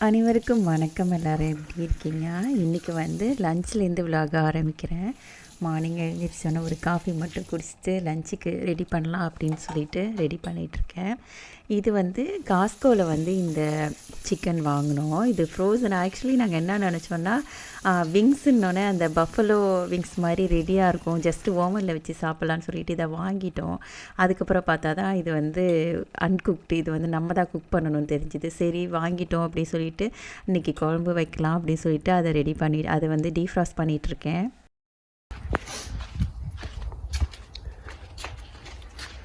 அனைவருக்கும் வணக்கம். எல்லோரும் எப்படி இருக்கீங்க? இன்றைக்கி வந்து லஞ்ச்லேருந்து விலாக ஆரம்பிக்கிறேன். மார்னிங் எழுந்திரிச்சோன்னே ஒரு காஃபி மட்டும் குடிச்சிட்டு லஞ்சுக்கு ரெடி பண்ணலாம் அப்படின்னு சொல்லிட்டு ரெடி பண்ணிகிட்ருக்கேன். இது வந்து காஸ்கோவில் வந்து இந்த சிக்கன் வாங்கினோம். இது ஃப்ரோசன். ஆக்சுவலி நாங்கள் என்ன நினச்சோன்னா விங்ஸுன்னொன்னே அந்த பஃபலோ விங்ஸ் மாதிரி ரெடியாக இருக்கும், ஜஸ்ட்டு ஓவனில் வச்சு சாப்பிட்லான்னு சொல்லிட்டு இதை வாங்கிட்டோம். அதுக்கப்புறம் பார்த்தா தான் இது வந்து அன்குக்டு, இது வந்து நம்ம தான் குக் பண்ணணும்னு தெரிஞ்சுது. சரி வாங்கிட்டோம் அப்படின்னு சொல்லிட்டு இன்றைக்கி குழம்பு வைக்கலாம் அப்படின்னு சொல்லிட்டு அதை ரெடி பண்ணி அதை வந்து டீஃப்ராஸ்ட் பண்ணிகிட்ருக்கேன்.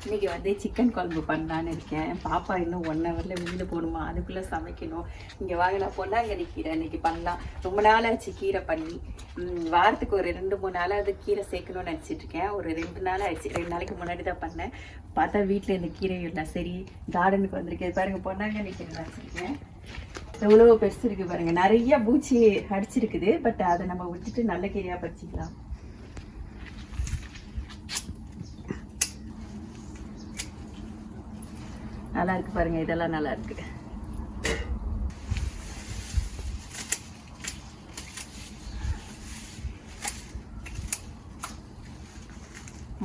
இன்றைக்கி வந்து சிக்கன் குழம்பு பண்ணலான்னு இருக்கேன். பாப்பா இன்னும் 1 ஹவரில் விழுந்து போகணுமா, அதுக்குள்ளே சமைக்கணும். இங்கே வாங்கினா பொன்னாங்கண்ணி கீரை இன்றைக்கி பண்ணலாம். ரொம்ப நாள் ஆச்சு கீரை பண்ணி. வாரத்துக்கு ஒரு 2-3 நாளாவது கீரை சேர்க்கணும்னு நினச்சிட்ருக்கேன். ஒரு 2 நாள் ஆயிடுச்சு. 2 நாளைக்கு முன்னாடி தான் பண்ணேன். பார்த்தா வீட்டில் இந்த கீரையும் இல்லை. சரி கார்டனுக்கு வந்திருக்கேன். பாருங்கள் பொன்னாங்கண்ணி கீரை நினச்சிருக்கேன். எவ்வளோ பெருசு இருக்குது பாருங்கள். நிறைய பூச்சி அடிச்சிருக்குது. பட் அதை நம்ம விட்டுட்டு நல்ல கீரையாக பறிச்சிக்கலாம். நல்லா இருக்கு பாருங்க, இதெல்லாம் நல்லா இருக்கு.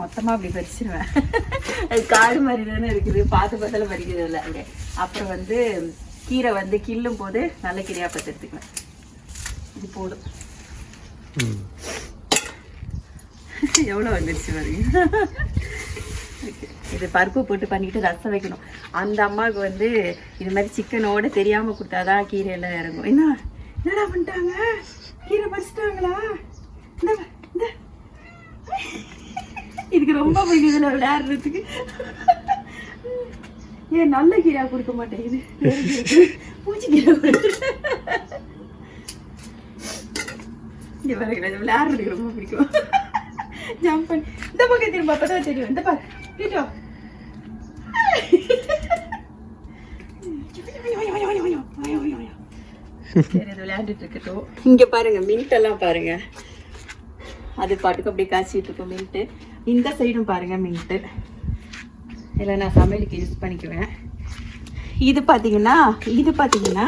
மொத்தமாக அப்படி பறிச்சிருவேன். அது காடு மாதிரி தானே இருக்குது, பார்த்தாலும் பறிக்கிறது இல்லை. அப்படியே அப்புறம் வந்து கீரை வந்து கிள்ளும் போது நல்ல கீரையாக பார்த்து எடுத்துக்குவேன். இது போதும். எவ்வளோ வந்துருச்சு பாருங்க. இது பருப்பு போட்டு பண்ணிக்கிட்டு ரசம் வைக்கணும். அந்த அம்மாவுக்கு வந்து இது மாதிரி சிக்கனோடு தெரியாமல் கொடுத்தாதான் கீரையெல்லாம் இறங்கும். என்னடா பண்ணிட்டாங்க, கீரை பறிச்சிட்டாங்களா? இந்த இதுக்கு ரொம்ப பிடிக்குதுல விளையாடுறதுக்கு. ஏன் நல்ல கீரையா கொடுக்க மாட்டேங்குது, பூச்சி கீரை கொடுத்து. இங்கே பாருங்க, விளையாடுறதுக்கு ரொம்ப பிடிக்கும். ஜம்ப் பண்ணி இந்த பக்கம் திரும்ப, அப்பதான் தெரியும். இந்த பாரு விளையாண்டுட்டு இருக்கட்டும். இங்க பாருங்க மின்ட் எல்லாம் பாருங்க, அது பாட்டுக்கு அப்படியே காய்ச்சிட்டு இருக்கும் மின்ட்டு. இந்த சைடும் பாருங்க மின்ட்டு. இல்லை நான் சமையலுக்கு யூஸ் பண்ணிக்குவேன். இது பார்த்தீங்கன்னா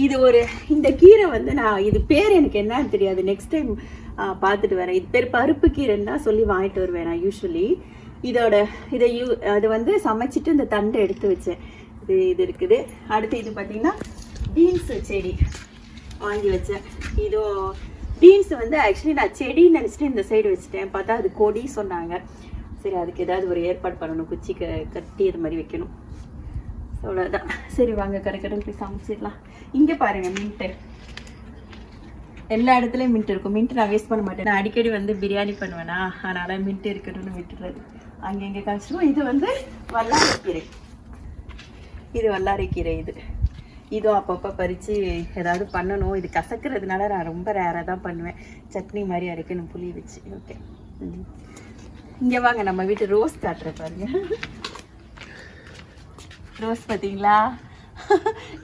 இது ஒரு இந்த கீரை வந்து நான் இது பேர் எனக்கு என்னன்னு தெரியாது. நெக்ஸ்ட் டைம் பார்த்துட்டு வரேன். இது பேர் பருப்பு கீரைன்னு தான் சொல்லி வாங்கிட்டு வருவேன் நான் யூஸ்வலி. அது வந்து சமைச்சிட்டு இந்த தண்டை எடுத்து வச்சேன். இது இருக்குது. அடுத்து இது பார்த்தீங்கன்னா பீன்ஸு செடி வாங்கி வச்சேன். இதோ பீன்ஸ் வந்து ஆக்சுவலி நான் செடின்னு நினச்சிட்டு இந்த சைடு வச்சுட்டேன். பார்த்தா அது கொடி சொன்னாங்க. சரி அதுக்கு ஏதாவது ஒரு ஏற்பாடு பண்ணணும், குச்சி கட்டி இது மாதிரி வைக்கணும். அவ்வளோதான். சரி வாங்க கடைக்கடன் போய் சமைச்சிடலாம். இங்கே பாருங்கள் மின்ட்டு. எல்லா இடத்துலையும் மின்ட் இருக்கும். மின்ட் நான் வேஸ்ட் பண்ண மாட்டேன். நான் அடிக்கடி வந்து பிரியாணி பண்ணுவேனா, அதனால் மின்ட் இருக்கணும்னு விட்டுறது. அங்கே இங்கே காய்ச்சிடுவோம். இது வந்து வல்லாரைக்கீரை. இது வல்லாரைக்கீரை. இதுவும் அப்பப்போ பறித்து ஏதாவது பண்ணணும். இது கசக்கிறதுனால நான் ரொம்ப ரேராக தான் பண்ணுவேன். சட்னி மாதிரி அரைக்கணும் புளி வச்சு. ஓகே, இங்கே வாங்க நம்ம வீட்டு ரோஸ் காட்டுற பாருங்க. ரோஸ் பார்த்தீங்களா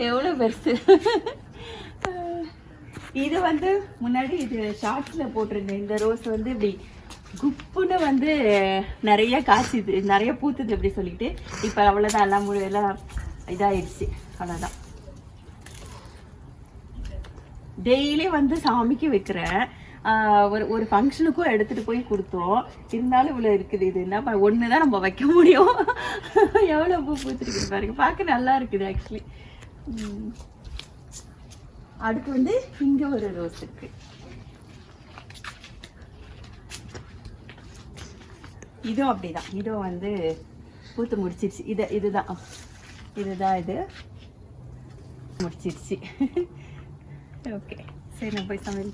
எவ்வளோ பெருசு. இது வந்து முன்னாடி இது ஷார்ட்ஸில் போட்டிருந்தேன். இந்த ரோஸ் வந்து இப்படி குப்புன்னு வந்து நிறைய காய்ச்சிது, நிறைய பூத்துது அப்படி சொல்லிட்டு. இப்போ அவ்வளோதான், எல்லாம் இதாகிடுச்சு. அவ்வளோதான். டெய்லி வந்து சாமிக்கு வைக்கிறேன். ஒரு ஃபங்க்ஷனுக்கும் எடுத்துகிட்டு போய் கொடுத்தோம். இருந்தாலும் இவ்வளோ இருக்குது. இது என்ன ஒன்று தான் நம்ம வைக்க முடியும். எவ்வளோ பூ பூத்துருக்கு பாருங்க. பார்க்க நல்லா இருக்குது ஆக்சுவலி. அடுத்து வந்து இங்கே ஒரு ரோஸ் இருக்கு. இதுவும் அப்படிதான். இதுவும் வந்து பூத்து முடிச்சிருச்சு. இதுதான் இது முடிச்சிருச்சு. ஓகே, சரி நான் போய் சமையல்.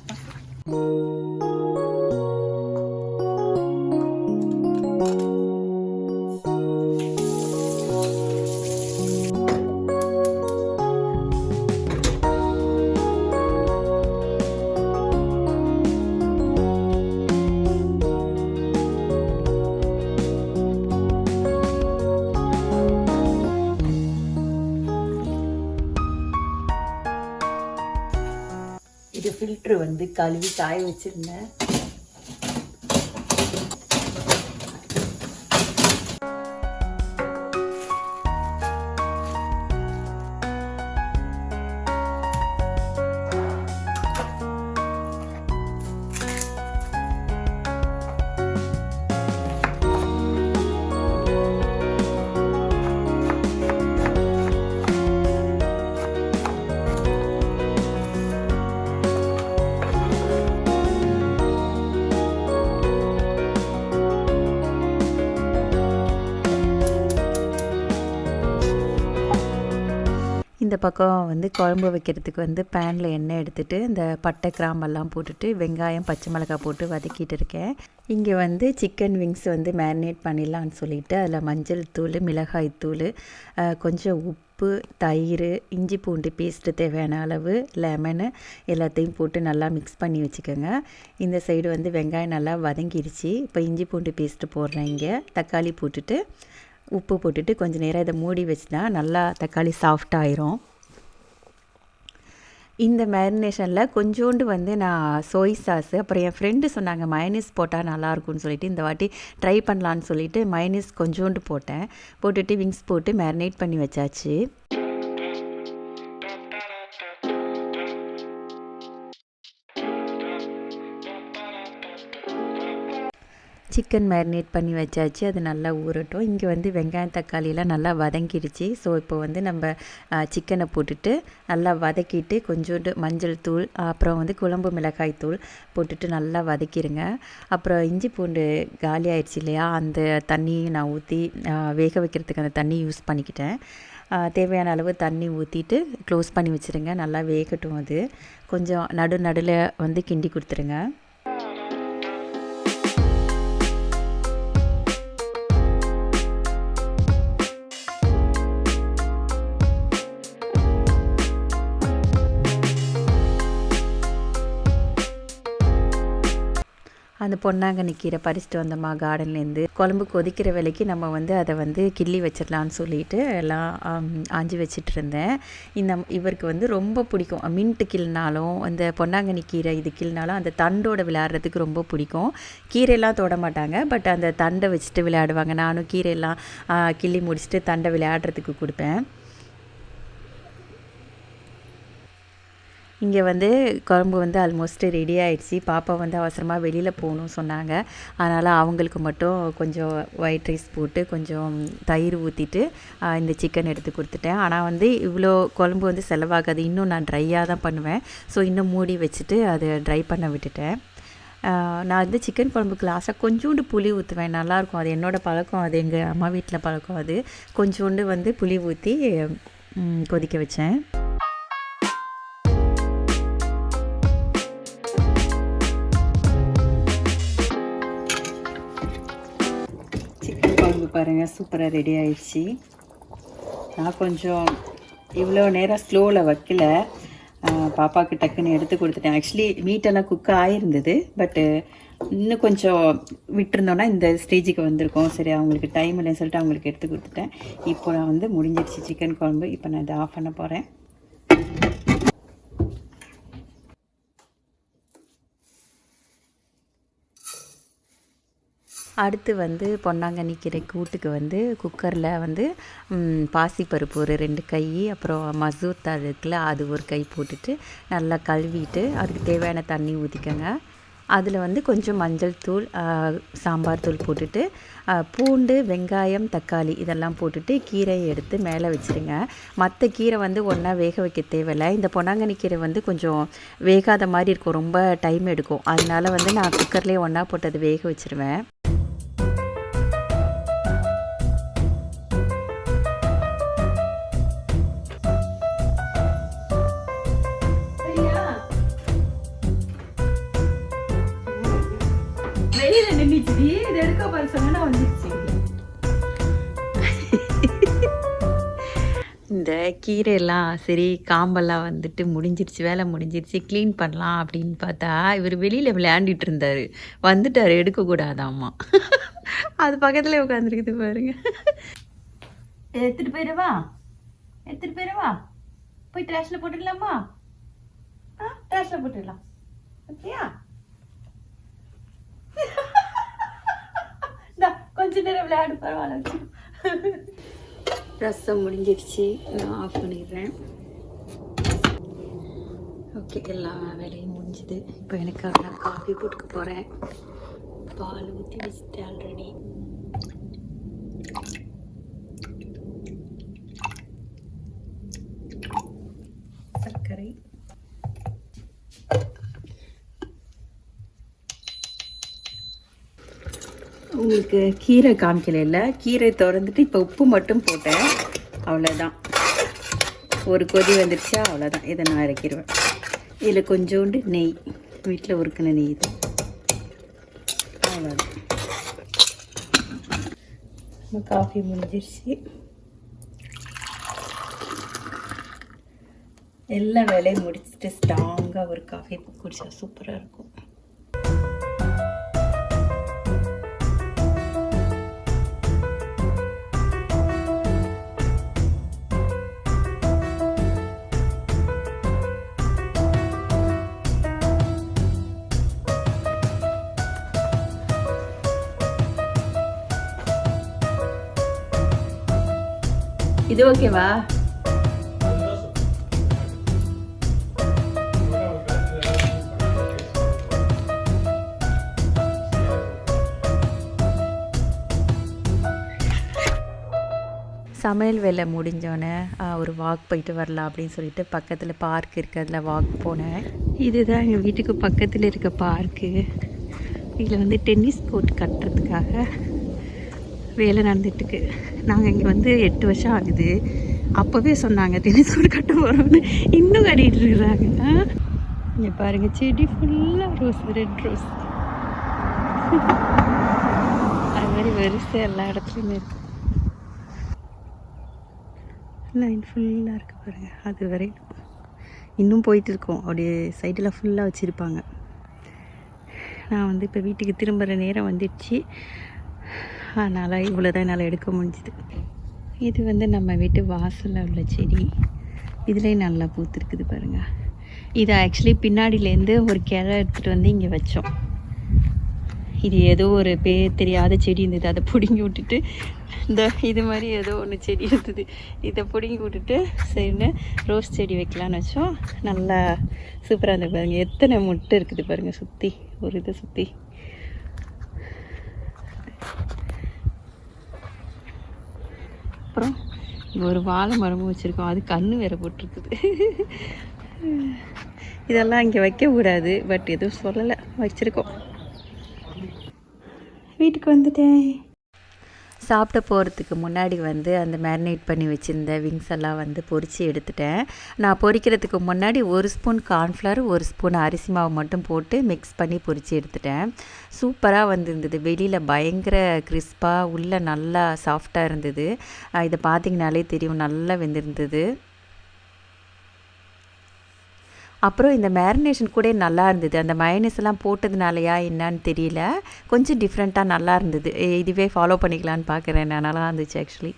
இது ஃபில்ட்ரு வந்து கழுவி காய வச்சுருந்தேன். இந்த பக்கம் வந்து குழம்பு வைக்கிறதுக்கு வந்து பேனில் எண்ணெய் எடுத்துகிட்டு இந்த பட்டை கிராம்பெல்லாம் போட்டுட்டு வெங்காயம் பச்சை மிளகாய் போட்டு வதக்கிட்டு இருக்கேன். இங்கே வந்து சிக்கன் விங்ஸ் வந்து மேரினேட் பண்ணிடலான்னு சொல்லிவிட்டு அதில் மஞ்சள் தூள், மிளகாய் தூள், கொஞ்சம் உப்பு, தயிர், இஞ்சி பூண்டு பேஸ்ட்டு தேவையான அளவு, லெமனு எல்லாத்தையும் போட்டு நல்லா மிக்ஸ் பண்ணி வச்சுக்கோங்க. இந்த சைடு வந்து வெங்காயம் நல்லா வதங்கிடுச்சு. இப்போ இஞ்சி பூண்டு பேஸ்ட்டு போடுறேன். இங்கே தக்காளி போட்டுட்டு உப்பு போட்டுட்டு கொஞ்சம் நேரம் இதை மூடி வச்சுனா நல்லா தக்காளி சாஃப்டாகிரும். இந்த மேரினேஷனில் கொஞ்சோண்டு வந்து நான் சோய் சாஸு, அப்புறம் என் ஃப்ரெண்டு சொன்னாங்க மயனீஸ் போட்டால் நல்லாயிருக்கும்னு சொல்லிவிட்டு இந்த வாட்டி ட்ரை பண்ணலான்னு சொல்லிவிட்டு மயனீஸ் கொஞ்சோண்டு போட்டுட்டு விங்ஸ் போட்டு மேரினேட் பண்ணி வச்சாச்சு. சிக்கன் மேரினேட் பண்ணி வச்சாச்சு. அது நல்லா ஊறட்டும். இங்கே வந்து வெங்காயம் தக்காளியெலாம் நல்லா வதங்கிடுச்சு. ஸோ இப்போ வந்து நம்ம சிக்கனை போட்டுட்டு நல்லா வதக்கிட்டு கொஞ்சோண்டு மஞ்சள் தூள், அப்புறம் வந்து குழம்பு மிளகாய் தூள் போட்டுட்டு நல்லா வதக்கிடுங்க. அப்புறம் இஞ்சி பூண்டு காலி ஆயிடுச்சு இல்லையா, அந்த தண்ணியை நான் ஊற்றி வேக வைக்கிறதுக்கு அந்த தண்ணி யூஸ் பண்ணிக்கிட்டேன். தேவையான அளவு தண்ணி ஊற்றிட்டு க்ளோஸ் பண்ணி வச்சுருங்க. நல்லா வேகட்டும். அது கொஞ்சம் நடுவில் வந்து கிண்டி கொடுத்துருங்க. அந்த பொன்னாங்கண்ணி கீரை பறிச்சுட்டு வந்தோம்மா கார்டன்லேருந்து. குழம்பு கொதிக்கிற வேலைக்கு நம்ம வந்து அதை வந்து கிள்ளி வச்சிடலான்னு சொல்லிட்டு எல்லாம் ஆஞ்சி வச்சிட்டு இருந்தேன். இவருக்கு வந்து ரொம்ப பிடிக்கும். மின்ட்டு கிள்னாலும் அந்த பொன்னாங்கண்ணி கீரை இது கிள்னாலும் அந்த தண்டோட விளையாடுறதுக்கு ரொம்ப பிடிக்கும். கீரையெல்லாம் தொட மாட்டாங்க, பட் அந்த தண்டை வச்சுட்டு விளையாடுவாங்க. நானும் கீரையெல்லாம் கிள்ளி முடிச்சுட்டு தண்டை விளையாடுறதுக்கு கொடுப்பேன். இங்கே வந்து குழம்பு வந்து ஆல்மோஸ்ட் ரெடி ஆகிடுச்சி. பாப்பா வந்து அவசரமாக வெளியில் போகணும்னு சொன்னாங்க. அதனால் அவங்களுக்கு மட்டும் கொஞ்சம் ஒயிட் ரைஸ் போட்டு கொஞ்சம் தயிர் ஊற்றிட்டு இந்த சிக்கன் எடுத்து கொடுத்துட்டேன். ஆனால் வந்து இவ்வளோ குழம்பு வந்து செலவாகாது. இன்னும் நான் ட்ரையாக தான் பண்ணுவேன். ஸோ இன்னும் மூடி வச்சுட்டு அதை ட்ரை பண்ண விட்டுட்டேன். நான் வந்து சிக்கன் குழம்புக்கு லாஸ்ட்டாக கொஞ்சோண்டு புளி ஊற்றுவேன். நல்லாயிருக்கும். அது என்னோடய பழக்கம். அது எங்கள் அம்மா வீட்டில் பழக்கம். அது கொஞ்சோண்டு வந்து புளி ஊற்றி கொதிக்க வச்சேன். பாருங்கள், சூப்பராக ரெடி ஆயிடுச்சு. நான் கொஞ்சம் இவ்வளோ நேரம் ஸ்லோவில் வைக்கல, பாப்பாவுக்கு டக்குன்னு எடுத்து கொடுத்துட்டேன். ஆக்சுவலி மீட்டெல்லாம் குக் ஆகிருந்தது, பட்டு இன்னும் கொஞ்சம் விட்டுருந்தோன்னா இந்த ஸ்டேஜுக்கு வந்திருக்கோம். சரி, அவங்களுக்கு டைம் இல்லைன்னு சொல்லிட்டு அவங்களுக்கு எடுத்து கொடுத்துட்டேன். இப்போ நான் வந்து முடிஞ்சிடுச்சு சிக்கன் குழம்பு. இப்போ நான் இதை ஆஃப் பண்ண போகிறேன். அடுத்து வந்து பொன்னாங்கண்ணி கீரை கூட்டுக்கு வந்து குக்கரில் வந்து பாசிப்பருப்பு ஒரு 2 கை, அப்புறம் மசூர் தால் இருக்குல்ல அது ஒரு கை போட்டுட்டு நல்லா கழுவிட்டு அதுக்கு தேவையான தண்ணி ஊற்றிக்கோங்க. அதில் வந்து கொஞ்சம் மஞ்சள் தூள், சாம்பார் தூள் போட்டுட்டு பூண்டு, வெங்காயம், தக்காளி இதெல்லாம் போட்டுட்டு கீரையை எடுத்து மேலே வச்சுருங்க. மற்ற கீரை வந்து ஒன்றா வேக வைக்க தேவையில்லை. இந்த பொன்னாங்கண்ணி கீரை வந்து கொஞ்சம் வேகாத மாதிரி இருக்கும், ரொம்ப டைம் எடுக்கும். அதனால வந்து நான் குக்கர்லேயே ஒன்றா போட்டு அதை வேக வச்சுருவேன். இந்த கீரையெல்லாம் சரி காம்பெல்லாம் வந்துட்டு முடிஞ்சிருச்சு, வேலை முடிஞ்சிருச்சு, க்ளீன் பண்ணலாம் அப்படின்னு பார்த்தா இவர் வெளியில் விளையாண்டுட்டு இருந்தார். வந்துட்டார், எடுக்கக்கூடாதாம்மா. அது பக்கத்தில் உட்காந்துருக்குது பாருங்க. எடுத்துகிட்டு போயிடவா போய் ட்ராஷில் போட்டுடலாமா? ட்ராஷில் போட்டுடலாம். ஓகேயா? கொஞ்ச நேரம் விளையாடு, பரவாயில்ல. ரசம் முடிஞ்சிருச்சு, நான் ஆஃப் பண்ணிடுறேன். ஓகே, எல்லா வேலையும் முடிஞ்சுது. இப்போ எனக்காக நான் காஃபி போட்டுக்க போகிறேன். பால் ஊற்றி வச்சுட்டு ஆல்ரெடி. சர்க்கரை, உங்களுக்கு கீரை காமிக்கல, கீரை திறந்துட்டு இப்போ உப்பு மட்டும் போட்டேன், அவ்வளோதான். ஒரு கொதி வந்துடுச்சா அவ்வளோதான், இதை நான் இறக்கிடுவேன். இதில் கொஞ்சோண்டு நெய், வீட்டில் உருக்கின நெய் இது, அவ்வளோதான். காஃபி முடிஞ்சிருச்சு. எல்லா வேலையும் முடிச்சுட்டு ஸ்ட்ராங்காக ஒரு காஃபி குடிச்சா சூப்பராக இருக்கும். இது ஓகேவா? சமையல் வேலை முடிஞ்சோடனே ஒரு வாக் போயிட்டு வரலாம் அப்படின்னு சொல்லிட்டு பக்கத்தில் பார்க் இருக்குது, அதில் வாக் போனேன். இதுதான் எங்கள் வீட்டுக்கு பக்கத்தில் இருக்க பார்க்கு. இதில் வந்து டென்னிஸ் கோர்ட் கட்டுறதுக்காக வேலை நடந்துட்டுருக்கு. நாங்கள் இங்கே வந்து 8 வருஷம் ஆகுது. அப்போவே சொன்னாங்க டென்னிஸ் கோர்ட் கட்ட போகிறோம்னு, இன்னும் கட்டிகிட்டு இருக்கிறாங்க. இங்கே பாருங்கள், செடி ஃபுல்லாக ரோஸ், ரெட் ரோஸ். அது மாதிரி வரிசை எல்லா இடத்துலையுமே இருக்குது. லைன் ஃபுல்லாக இருக்குது பாருங்கள். அது வரை இன்னும் போயிட்டுருக்கோம். அப்படியே சைடில் ஃபுல்லாக வச்சுருப்பாங்க. நான் வந்து இப்போ வீட்டுக்கு திரும்புகிற நேரம் வந்துடுச்சு. அதனால் இவ்வளோ தான் என்னால் எடுக்க முடிஞ்சுது. இது வந்து நம்ம வீட்டு வாசலில் உள்ள செடி. இதுலேயே நல்லா பூத்துருக்குது பாருங்கள். இது ஆக்சுவலி பின்னாடியிலேருந்து ஒரு கிளை எடுத்துகிட்டு வந்து இங்கே வச்சோம். இது ஏதோ ஒரு பேர் தெரியாத செடி இருந்தது, அதை பிடுங்கி விட்டுட்டு இந்த இது மாதிரி ஏதோ ஒன்று செடி இருந்தது, இதை பிடுங்கி விட்டுட்டு சரின்னு ரோஸ் செடி வைக்கலான்னு வச்சோம். நல்லா சூப்பராக இருந்தது பாருங்கள். எத்தனை முட்டை இருக்குது பாருங்கள், சுற்றி ஒரு இதை சுற்றி. அப்புறம் ஒரு வாழை மரமும் வச்சுருக்கோம், அது கன்று வேற போட்டிருக்குது. இதெல்லாம் இங்கே வைக்கக்கூடாது, பட் எதுவும் சொல்லலை, வச்சுருக்கோம். வீட்டுக்கு வந்துட்டேன். சாப்பிட போகிறதுக்கு முன்னாடி வந்து அந்த மேரினேட் பண்ணி வச்சுருந்த விங்ஸ் எல்லாம் வந்து பொரித்து எடுத்துட்டேன். நான் பொரிக்கிறதுக்கு முன்னாடி 1 ஸ்பூன் கார்ன்ஃப்ளவர், 1 ஸ்பூன் அரிசி மாவு மட்டும் போட்டு மிக்ஸ் பண்ணி பொரித்து எடுத்துட்டேன். சூப்பராக வந்துருந்தது. வெளியில் பயங்கர கிறிஸ்பாக, உள்ளே நல்லா சாஃப்டாக இருந்தது. இதை பார்த்திங்கனாலே தெரியும், நல்லா வெந்திருந்தது. அப்புறம் இந்த மேரினேஷன் கூட நல்லா இருந்தது. அந்த மயோனைஸ் எல்லாம் போட்டதுனாலையா என்னன்னு தெரியல, கொஞ்சம் டிஃப்ரெண்ட்டாக நல்லா இருந்தது. இதுவே ஃபாலோ பண்ணிக்கலான்னு பார்க்குறேன். நல்லா இருந்துச்சு ஆக்சுவலி.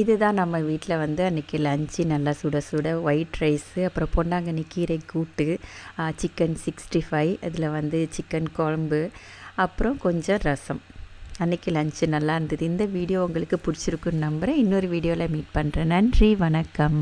இதுதான் நம்ம வீட்டில் வந்து அன்றைக்கி லஞ்சு. நல்லா சுட சுட ஒயிட் ரைஸு, அப்புறம் பொன்னாங்கண்ணி கீரை கூட்டு, சிக்கன் 65, அதில் வந்து சிக்கன் குழம்பு, அப்புறம் கொஞ்சம் ரசம். அன்றைக்கி லஞ்சு நல்லா இருந்தது. இந்த வீடியோ உங்களுக்கு பிடிச்சிருக்குன்னு நம்புகிறேன். இன்னொரு வீடியோவில் மீட் பண்ணுறேன். நன்றி, வணக்கம்.